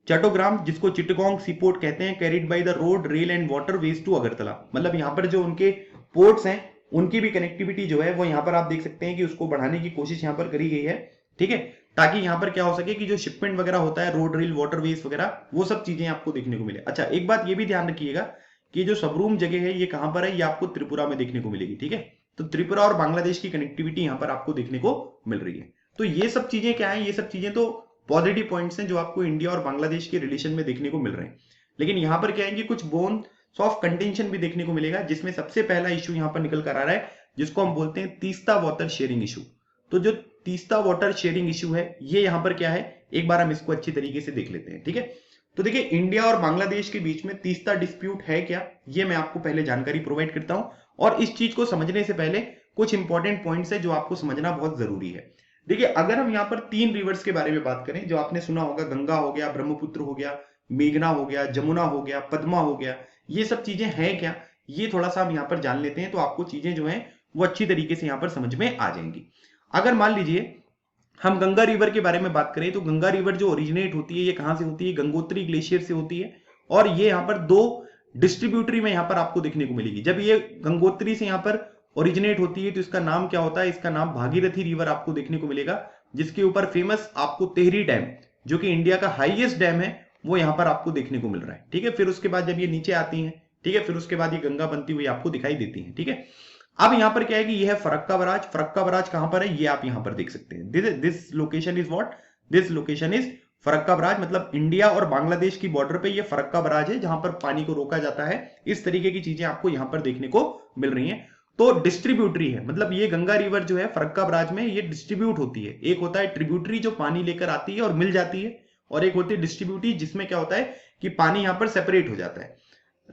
Chattogram, जिसको चिटगोंग सीपोर्ट कहते हैं, carried by the road rail and waterways to Agartala. मतलब यहाँ पर जो उनके पोर्ट्स हैं उनकी भी कनेक्टिविटी जो है वो यहाँ पर आप देख सकते हैं कि उसको बढ़ाने की कोशिश यहाँ पर करी गई है, ठीक है, ताकि यहाँ पर क्या हो सके कि जो शिपमेंट वगैरह होता है, रोड रेल वाटर वेज वगैरह, वो सब चीजें आपको देखने को मिले। अच्छा, एक बात ये भी ध्यान रखिएगा कि जो सबरूम जगह है ये कहां पर है, ये आपको त्रिपुरा में देखने को मिलेगी, ठीक है। तो त्रिपुरा और बांग्लादेश की कनेक्टिविटी यहाँ पर आपको देखने को मिल रही है। तो ये सब चीजें क्या है, ये सब चीजें तो पॉजिटिव पॉइंट्स हैं जो आपको इंडिया और बांग्लादेश के रिलेशन में देखने को मिल रहे हैं। लेकिन यहाँ पर क्या है कि कुछ बोन्स ऑफ कंटेंशन भी देखने को मिलेगा, जिसमें सबसे पहला इशू यहाँ पर निकल कर आ रहा है जिसको हम बोलते हैं तीस्ता वाटर शेयरिंग इशू। तो जो तीस्ता वाटर शेयरिंग इशू है ये यहाँ पर क्या है, एक बार हम इसको अच्छी तरीके से देख लेते हैं, ठीक है। तो देखिए, इंडिया और बांग्लादेश के बीच में तीस्ता डिस्प्यूट है क्या, ये मैं आपको पहले जानकारी प्रोवाइड करता हूं। और इस चीज को समझने से पहले कुछ इंपॉर्टेंट पॉइंट्स है जो आपको समझना बहुत जरूरी है। देखिए, अगर हम यहाँ पर 3 रिवर्स के बारे में बात करें जो आपने सुना होगा, गंगा हो गया, ब्रह्मपुत्र हो गया, मेघना हो गया, जमुना हो गया, पद्मा हो गया, ये सब चीजें हैं क्या, ये थोड़ा सा हम यहाँ पर जान लेते हैं, तो आपको चीजें जो है वो अच्छी तरीके से यहाँ पर समझ में आ जाएंगी। अगर मान लीजिए हम गंगा रिवर के बारे में बात करें, तो गंगा रिवर जो ओरिजिनेट होती है ये कहां से होती है, गंगोत्री ग्लेशियर से होती है। और ये यहाँ पर 2 डिस्ट्रीब्यूटरी में यहाँ पर आपको देखने को मिलेगी। जब ये गंगोत्री से यहाँ पर ओरिजिनेट होती है तो इसका नाम क्या होता है, इसका नाम भागीरथी रिवर आपको देखने को मिलेगा, जिसके ऊपर फेमस आपको तेहरी डैम, जो कि इंडिया का हाईएस्ट डैम है, वो यहाँ पर आपको देखने को मिल रहा है, ठीक है। फिर उसके बाद जब ये नीचे आती है, ठीक है, फिर उसके बाद ये गंगा बनती हुई आपको दिखाई देती है, ठीक है। अब यहां पर क्या है कि यह है फरक्का बराज। फरक्का बराज कहां पर है, ये आप यहां पर देख सकते हैं। This location is what, this location is Farakka barrage. मतलब इंडिया और बांग्लादेश की बॉर्डर पे ये फरक्का बराज है जहां पर पानी को रोका जाता है। इस तरीके की चीजें आपको यहां पर देखने को मिल रही हैं। तो डिस्ट्रीब्यूटरी है, मतलब ये गंगा रिवर जो है फरक्का बराज में ये डिस्ट्रीब्यूट होती है। एक होता है ट्रिब्यूटरी जो पानी लेकर आती है और मिल जाती है, और एक होती है डिस्ट्रीब्यूटरी जिसमें क्या होता है कि पानी यहां पर सेपरेट हो जाता है।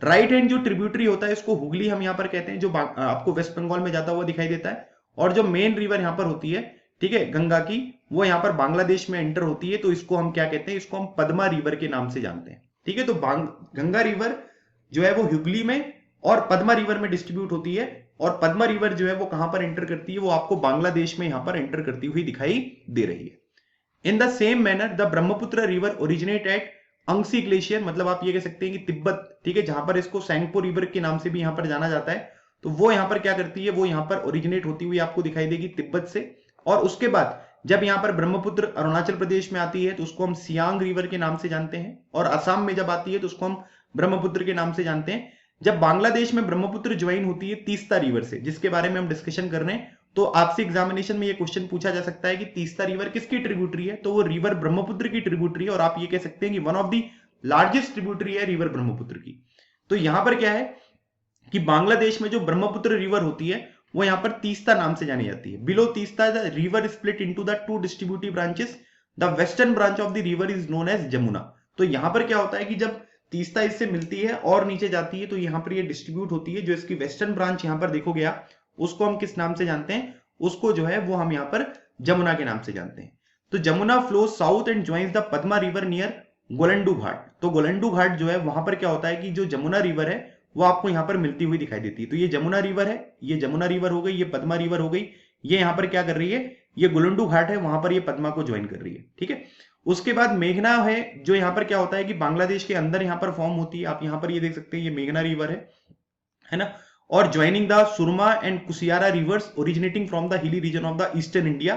राइट हैंड जो ट्रिब्यूटरी होता है इसको हुगली हम यहाँ पर कहते हैं, जो आपको वेस्ट बंगाल में जाता हुआ दिखाई देता है। और जो मेन रिवर यहाँ पर होती है, ठीक है, गंगा की, वो यहाँ पर बांग्लादेश में एंटर होती है, तो इसको हम क्या कहते हैं, इसको हम पद्मा रिवर के नाम से जानते हैं, ठीक है। तो गंगा रिवर जो है वो हुगली में और पद्मा रिवर में डिस्ट्रीब्यूट होती है, और पद्मा रिवर जो है वो कहां पर एंटर करती है, वो आपको बांग्लादेश में यहाँ पर एंटर करती हुई दिखाई दे रही है। In the same manner the Brahmaputra river originate at Angsi glacier, मतलब आप ये कह सकते हैं कि तिब्बत, ठीक है, जहां पर इसको सैंगपो रिवर के नाम से भी यहां पर जाना जाता है। तो वो यहां पर क्या करती है, वो यहां पर ओरिजिनेट होती हुई आपको दिखाई देगी तिब्बत से। और उसके बाद जब यहां पर ब्रह्मपुत्र अरुणाचल प्रदेश में आती है तो उसको हम सियांग रिवर के नाम से जानते हैं, और असम में जब आती है तो उसको हम ब्रह्मपुत्र के नाम से जानते हैं। जब बांग्लादेश में ब्रह्मपुत्र ज्वाइन होती है तीस्ता रिवर से, जिसके बारे में हम डिस्कशन कर रहे हैं, तो आपसे एग्जामिनेशन में ये क्वेश्चन पूछा जा सकता है कि तीस्ता रिवर किसकी ट्रिब्यूटरी है, तो वो रिवर ब्रह्मपुत्र की ट्रिब्यूटरी है, और आप ये कह सकते हैं कि one of the largest tributary है रिवर ब्रह्मपुत्र की। तो यहां पर क्या है कि बांग्लादेश में जो ब्रह्मपुत्र रिवर होती है वो यहां पर तीस्ता नाम से जानी जाती है। Below Teesta the river split into the 2 distributive branches, the western branch of the river is known as Jamuna. तो यहां पर क्या होता है कि जब तीस्ता इससे मिलती है और नीचे जाती है तो यहां पर ये डिस्ट्रीब्यूट होती है। जो इसकी वेस्टर्न ब्रांच यहां पर देखोगे आप, उसको हम किस नाम से जानते हैं, उसको जो है वो हम यहां पर जमुना के नाम से जानते हैं। तो Jamuna flows south and joins the Padma river near Goalundo Ghat. तो गोलंडू घाट जो है वहां पर क्या होता है कि जो जमुना रिवर है वो आपको यहां पर मिलती हुई दिखाई देती है। तो ये जमुना रिवर है, ये जमुना रिवर हो गई, ये पद्मा रिवर हो गई, ये यहां पर क्या कर रही है, ये गोलंडू घाट है, वहां पर ये पद्मा को ज्वाइन कर रही है। ठीक है, उसके बाद मेघना है, जो यहां पर क्या होता है कि बांग्लादेश के अंदर यहां पर फॉर्म होती है। आप यहां पर ये देख सकते हैं, ये मेघना रिवर है ना, और joining the Surma and Kusiyara rivers originating from the hilly region of the eastern India.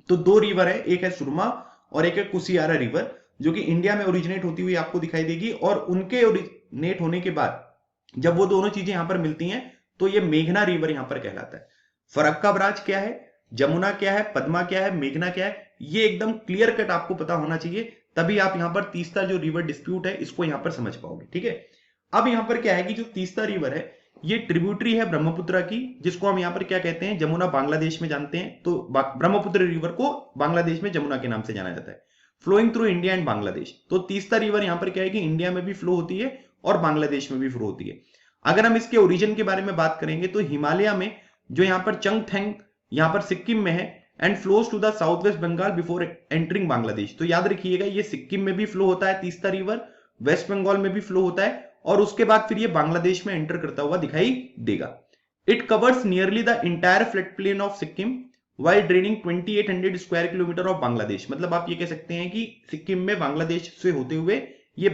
तो दो रिवर है, एक है सुरमा और एक है कुसियारा रिवर, जो कि इंडिया में ओरिजिनेट होती हुई आपको दिखाई देगी। और उनके ओरिजिनेट होने के बाद जब वो दोनों चीजें यहां पर मिलती हैं तो ये मेघना रिवर यहां पर कहलाता है। फरक्का बराज क्या है, जमुना क्या है, पद्मा क्या है, मेघना क्या है, ये एकदम क्लियर कट आपको पता होना चाहिए, तभी आप यहां पर तीस्ता जो रिवर डिस्प्यूट है इसको यहां पर समझ पाओगे। ठीक है, अब यहां पर क्या है कि जो तीस्ता रिवर है ये ट्रिब्यूटरी है ब्रह्मपुत्र की, जिसको हम यहां पर क्या कहते हैं, जमुना बांग्लादेश में जानते हैं। तो ब्रह्मपुत्र रिवर को बांग्लादेश में जमुना के नाम से जाना जाता है, flowing through India and Bangladesh. तो तीस्ता रिवर यहां पर क्या है कि इंडिया में भी फ्लो होती है और बांग्लादेश में भी फ्लो होती है। अगर हम इसके ओरिजिन के बारे में बात करेंगे तो हिमालय में जो यहां पर चंगथेंग यहां पर सिक्किम में है and flows to the south West Bengal before entering Bangladesh. तो याद रखिएगा ये सिक्किम में भी फ्लो होता है तीस्ता रिवर, वेस्ट बंगाल में भी फ्लो होता है और उसके बाद फिर ये बांग्लादेश में एंटर करता हुआ दिखाई देगा। It covers nearly the entire flat plain of Sikkim while draining 2800 square kilometre of Bangladesh. मतलब आप ये कह सकते हैं कि सिक्किम में बांग्लादेश से होते हुए ये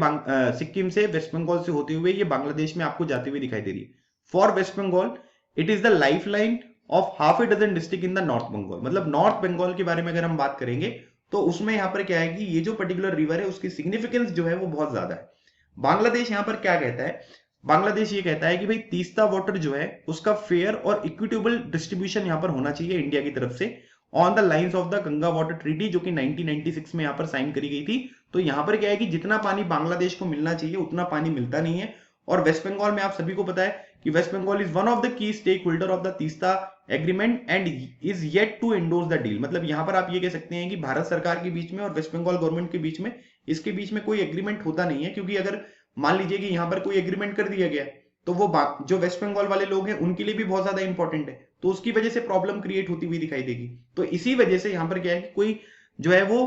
सिक्किम से वेस्ट बंगाल से होते हुए ये बांग्लादेश में आपको जाते हुए दिखाई दे रही है। For West Bengal it is the lifeline of half a dozen district in the North Bengal. मतलब नॉर्थ बंगाल के बारे में अगर हम बात करेंगे तो उसमें यहां पर क्या है कि ये जो पर्टिकुलर रिवर है उसकी सिग्निफिकेंस जो है वो बहुत ज्यादा है। बांग्लादेश यहां पर क्या कहता है, बांग्लादेश ये कहता है कि भाई तीस्ता वाटर जो है उसका फेयर और इक्विटेबल डिस्ट्रीब्यूशन यहां पर होना चाहिए इंडिया की तरफ से on the lines of the Ganga water treaty, जो कि 1996 में यहां पर साइन करी गई थी। तो यहां पर क्या है कि जितना पानी बांग्लादेश को मिलना चाहिए उतना पानी मिलता नहीं है। और वेस्ट बंगाल में आप सभी को पता है कि West Bengal is one of the key stakeholder of the Teesta agreement and is yet to endorse the deal. मतलब यहां पर आप ये कह सकते हैं कि भारत सरकार के बीच में और वेस्ट बंगाल गवर्नमेंट के बीच में इसके बीच में कोई एग्रीमेंट होता नहीं है, क्योंकि अगर मान लीजिए कि यहां पर कोई एग्रीमेंट कर दिया गया तो वो जो वेस्ट बंगाल वाले लोग हैं उनके लिए भी बहुत ज्यादा इंपॉर्टेंट है, तो उसकी वजह से प्रॉब्लम क्रिएट होती हुई दिखाई देगी। तो इसी वजह से यहां पर क्या है कि कोई जो है वो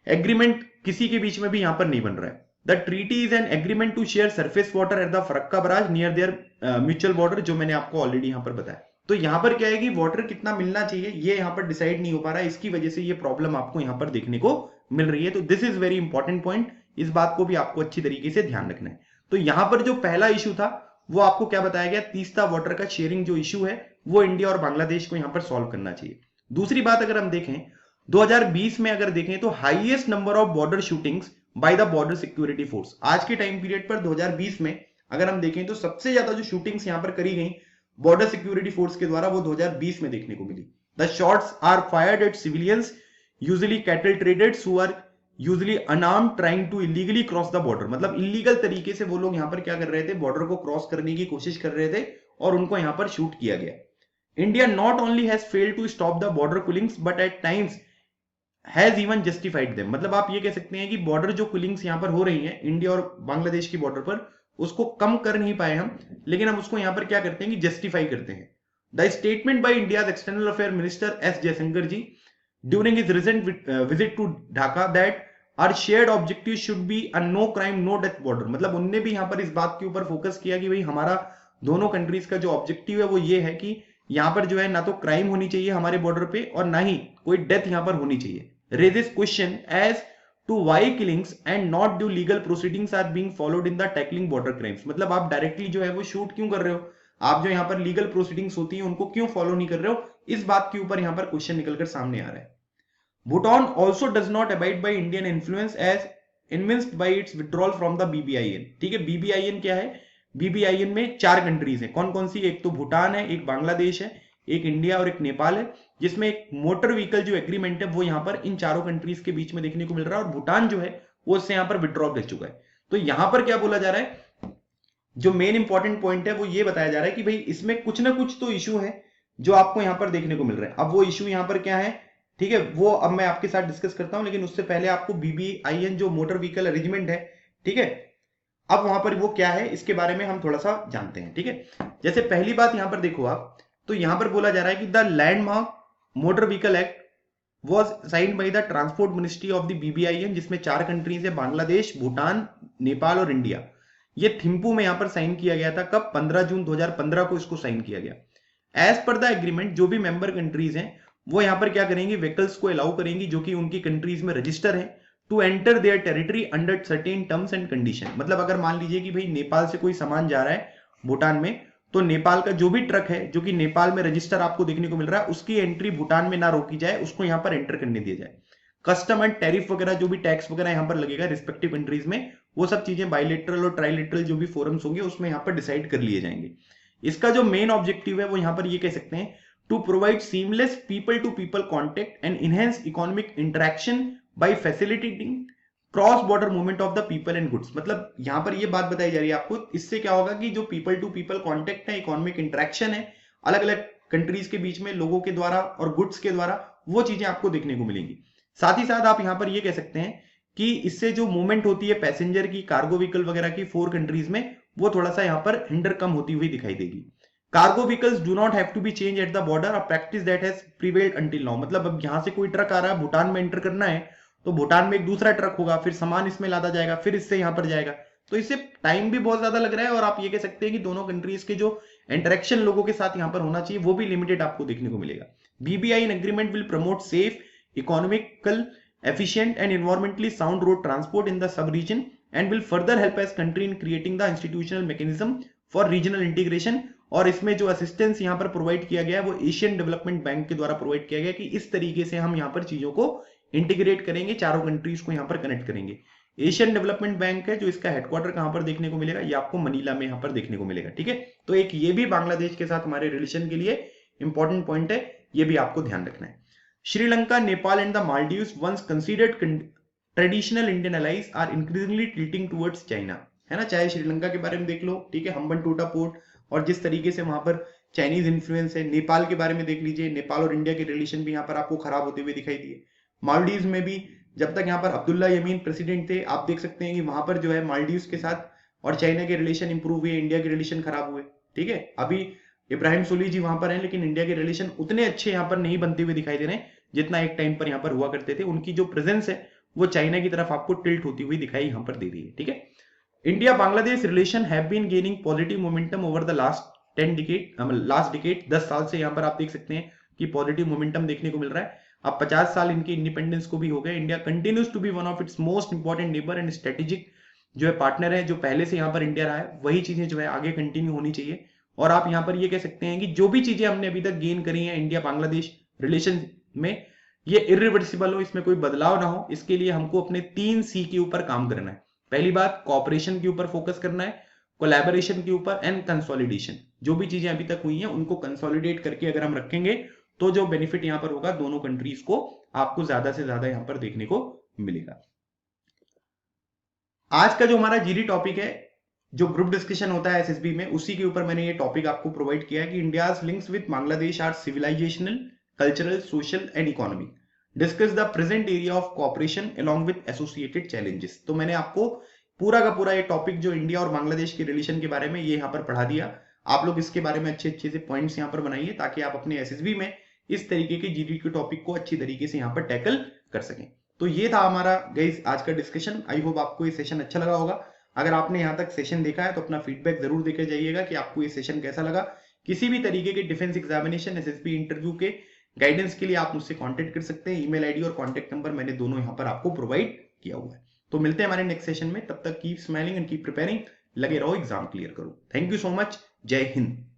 एग्रीमेंट किसी के बीच में भी यहां पर नहीं बन रहा है। The treaty is an agreement to share surface water at the Farakka barrage near their mutual border, जो मैंने आपको ऑलरेडी यहां पर बताया। तो यहां पर क्या है कि वाटर कितना मिलना चाहिए ये यहां पर डिसाइड नहीं हो पा रहा है, इसकी वजह से ये प्रॉब्लम आपको यहां पर देखने को मिल रही है। तो this is very important point, इस बात को भी आपको अच्छी तरीके से ध्यान रखना है। तो यहां पर जो पहला इशू था वो आपको क्या बताया गया, तीस्ता वाटर का शेयरिंग जो इशू है वो इंडिया और बांग्लादेश को यहां पर सॉल्व करना चाहिए। दूसरी बात अगर हम देखें 2020 में अगर देखें तो highest number of border shootings by the border security force. आज के टाइम पीरियड पर 2020 में अगर हम देखें तो सबसे ज्यादा जो शूटिंग्स यहां पर करी गई बॉर्डर सिक्योरिटी फोर्स के द्वारा वो 2020 में देखने को मिली। The shots are fired at civilians usually cattle traders who are usually unarmed trying to illegally cross the border. मतलब इलीगल तरीके से वो लोग यहां पर क्या कर रहे थे, बॉर्डर को क्रॉस करने की कोशिश कर रहे थे और उनको यहां पर शूट किया गया। India not only has failed to stop the border killings but at times has even justified them. मतलब आप ये कह सकते हैं कि बॉर्डर जो किलिंग्स यहां पर हो रही हैं इंडिया और बांग्लादेश की बॉर्डर पर, उसको कम कर नहीं पाए हम, लेकिन हम उसको यहां पर क्या करते हैं कि जस्टिफाई करते हैं। The statement by India external affair minister S Jaishankar ji during his recent visit to Dhaka that our shared objective should be a no crime no death border. मतलब उनने भी यहां पर इस बात के ऊपर फोकस किया कि भाई हमारा दोनों कंट्रीज का जो ऑब्जेक्टिव है वो ये है कि यहां पर जो है ना तो क्राइम होनी चाहिए हमारे बॉर्डर पे और ना ही कोई डेथ यहां पर होनी चाहिए। Raises question as to why killings and not due legal proceedings are being followed in the tackling border crimes. मतलब आप डायरेक्टली जो है वो शूट क्यों कर रहे हो, आप जो यहां पर लीगल प्रोसीडिंग्स होती है उनको क्यों फॉलो नहीं कर रहे हो, इस बात के ऊपर यहां पर क्वेश्चन निकलकर सामने आ रहा है। Bhutan also does not abide by Indian influence as evinced by its withdrawal from the BBIN। ठीक है, BBIN क्या है, BBIN में 4 कंट्रीज हैं, कौन कौन सी, एक तो भूटान है, एक बांग्लादेश है, एक इंडिया और एक नेपाल है, जिसमें एक मोटर व्हीकल जो एग्रीमेंट है वो यहां पर इन चारों कंट्रीज के बीच में देखने को मिल रहा है और भूटान जो है वो इससे यहां पर विड्रॉ कर चुका है। तो यहां पर क्या बोला जा रहा है, जो मेन इंपॉर्टेंट पॉइंट है वो ये बताया जा रहा है कि भाई इसमें कुछ ना कुछ तो इशू है जो आपको यहां पर देखने को मिल रहा है। अब वो इशू यहां पर क्या है, ठीक है, वो अब मैं आपके साथ डिस्कस करता हूं, लेकिन उससे पहले आपको BBIN जो मोटर व्हीकल अरेंजमेंट है, ठीक है, अब वहां पर वो क्या है इसके बारे में हम थोड़ा सा जानते हैं। ठीक है, जैसे पहली बात यहां पर देखो आप, तो यहां पर बोला जा रहा है कि the landmark motor vehicle act was signed by the transport ministry of the BBIN, जिसमें 4 कंट्रीज है, बांग्लादेश, भूटान, नेपाल और इंडिया। ये थिम्पू में यहां पर साइन किया गया था। कब? 15 जून 2015 को इसको साइन किया गया। एज पर द एग्रीमेंट जो भी मेंबर कंट्रीज हैं वो यहां पर क्या करेंगी, व्हीकल्स को अलाउ करेंगी जो कि उनकी कंट्रीज में रजिस्टर है, to enter their territory under certain terms and condition. मतलब अगर मान लीजिए कि भाई नेपाल से कोई सामान जा रहा है भूटान में, तो नेपाल का जो भी ट्रक है जो कि नेपाल में रजिस्टर आपको देखने को मिल रहा है, उसकी एंट्री भूटान में ना रोकी जाए, उसको यहां पर एंटर करने दिया जाए। कस्टम एंड टैरिफ वगैरह जो भी टैक्स वगैरह यहां पर लगेगा रिस्पेक्टिव कंट्रीज में, वो सब चीजें बायलैटरल और ट्राइलेटरल जो भी फोरम्स होंगे उसमें यहां पर डिसाइड कर लिए जाएंगे। इसका जो मेन ऑब्जेक्टिव है वो यहां पर ये कह सकते हैं, to provide seamless people to people contact and enhance economic interaction by facilitating cross border movement of the people and goods. मतलब यहां पर ये बात बताई जा रही है आपको, इससे क्या होगा कि जो पीपल टू पीपल कॉन्टेक्ट है, इकोनॉमिक इंटरेक्शन है अलग अलग कंट्रीज के बीच में लोगों के द्वारा और गुड्स के द्वारा, वो चीजें आपको देखने को मिलेंगी। साथ ही साथ आप यहां पर ये कह सकते हैं कि इससे जो मूवमेंट होती है पैसेंजर की, कार्गो व्हीकल वगैरह की 4 कंट्रीज में, वो थोड़ा सा यहां पर हिंडर कम होती हुई दिखाई देगी। Cargo vehicles do not have to be change at the border, a practice that has prevailed until now. मतलब अब यहां से कोई ट्रक आ रहा है, भूटान में एंटर करना है, तो भूटान में एक दूसरा ट्रक होगा, फिर सामान इसमें लादा जाएगा, फिर इससे यहां पर जाएगा, तो इससे टाइम भी बहुत ज्यादा लग रहा है। और आप ये कह सकते हैं कि दोनों कंट्रीज के जो इंटरेक्शन लोगों के साथ यहां पर होना चाहिए वो भी लिमिटेड आपको देखने को मिलेगा। BBIN agreement will promote safe, economical, efficient and environmentally sound road transport in the sub-region and will further help as country in creating the institutional mechanism for regional integration। और इसमें जो असिस्टेंस यहाँ पर प्रोवाइड किया गया है वो एशियन डेवलपमेंट बैंक के द्वारा प्रोवाइड किया गया कि इस तरीके से हम यहाँ पर चीजों को इंटीग्रेट करेंगे, चारों कंट्रीज को यहाँ पर कनेक्ट करेंगे। एशियन डेवलपमेंट बैंक है जो इसका हेडक्वार्टर कहां पर देखने को मिलेगा, ये आपको मनीला में यहाँ पर देखने को मिलेगा। ठीक है, तो एक ये भी बांग्लादेश के साथ हमारे रिलेशन के लिए इंपॉर्टेंट पॉइंट है, ये भी आपको ध्यान रखना है। Sri-Lanka, Nepal and the Maldives, once considered traditional Indian allies, are increasingly tilting towards China। है ना, चाहे श्रीलंका के बारे में देख लो, ठीक है, हम्बनटोटा पोर्ट और जिस तरीके से वहां पर चाइनीज इन्फ्लुएंस है। नेपाल के बारे में देख लीजिए, नेपाल और इंडिया के रिलेशन भी यहाँ पर आपको खराब होते हुए दिखाई दिए। मालदीव्स में भी जब तक यहाँ पर अब्दुल्ला यमीन प्रेसिडेंट थे, आप देख सकते हैं कि वहां पर जो है मालदीव्स के साथ और चाइना के रिलेशन इंप्रूव हुए, इंडिया के रिलेशन खराब हुए। ठीक है, अभी इब्राहिम सोली जी वहां पर हैं, लेकिन इंडिया के रिलेशन उतने अच्छे यहाँ पर नहीं बनते हुए दिखाई दे रहे हैं जितना एक टाइम पर यहाँ पर हुआ करते थे। उनकी जो प्रेजेंस है वो चाइना की तरफ आपको टिल्ट होती हुई दिखाई यहाँ पर दे रही है। ठीक है, India Bangladesh relation have been gaining positive momentum over the last decade. 10 साल से यहाँ पर आप देख सकते हैं कि पॉजिटिव मोमेंटम देखने को मिल रहा है। अब 50 साल इनके इंडिपेंडेंस को भी हो गए। India continues to be one of its most important neighbour and strategic जो है पार्टनर है। जो पहले से यहाँ पर इंडिया रहा है वही चीजें जो है आगे कंटिन्यू होनी चाहिए। और आप यहाँ पर ये कह सकते हैं कि जो भी चीजें हमने अभी तक गेन करी है इंडिया बांग्लादेश रिलेशन में, ये इरिवर्सिबल हो, इसमें कोई बदलाव ना हो, इसके लिए हमको अपने 3 C के ऊपर काम करना है। पहली बात, कोऑपरेशन के ऊपर फोकस करना है, कोलैबोरेशन के ऊपर एंड कंसोलिडेशन। जो भी चीजें अभी तक हुई हैं उनको कंसोलिडेट करके अगर हम रखेंगे तो जो बेनिफिट यहां पर होगा दोनों कंट्रीज को, आपको ज्यादा से ज्यादा यहां पर देखने को मिलेगा। आज का जो हमारा जीडी टॉपिक है, जो ग्रुप डिस्कशन होता है एसएसबी में, उसी के ऊपर मैंने ये टॉपिक आपको प्रोवाइड किया है कि India's links with Bangladesh are civilisational, cultural, social and economic. Discuss the present area of cooperation along with associated challenges. तो मैंने आपको पूरा का पूरा ये टॉपिक जो इंडिया और बांग्लादेश के रिलेशन के बारे में ये यहाँ पर पढ़ा दिया। आप लोग इसके बारे में अच्छे अच्छे से पॉइंट्स यहाँ पर बनाइए ताकि आप अपने एसएसबी में इस तरीके के जीडी के टॉपिक को अच्छी तरीके से यहाँ पर टैकल कर सकें। तो ये था हमारा गाइस आज का डिस्कशन। आई होप आपको ये सेशन अच्छा लगा होगा। अगर आपने यहाँ तक सेशन देखा है तो अपना फीडबैक जरूर देकर जाइएगा कि आपको ये सेशन कैसा लगा। किसी भी तरीके के डिफेंस एग्जामिनेशन, एसएसबी इंटरव्यू के गाइडेंस के लिए आप मुझसे कांटेक्ट कर सकते हैं। ईमेल आईडी और कांटेक्ट नंबर मैंने दोनों यहाँ पर आपको प्रोवाइड किया हुआ है। तो मिलते हैं हमारे नेक्स्ट सेशन में। तब तक keep smiling and keep preparing. लगे रहो, एग्जाम क्लियर करो। Thank you so much. जय हिंद।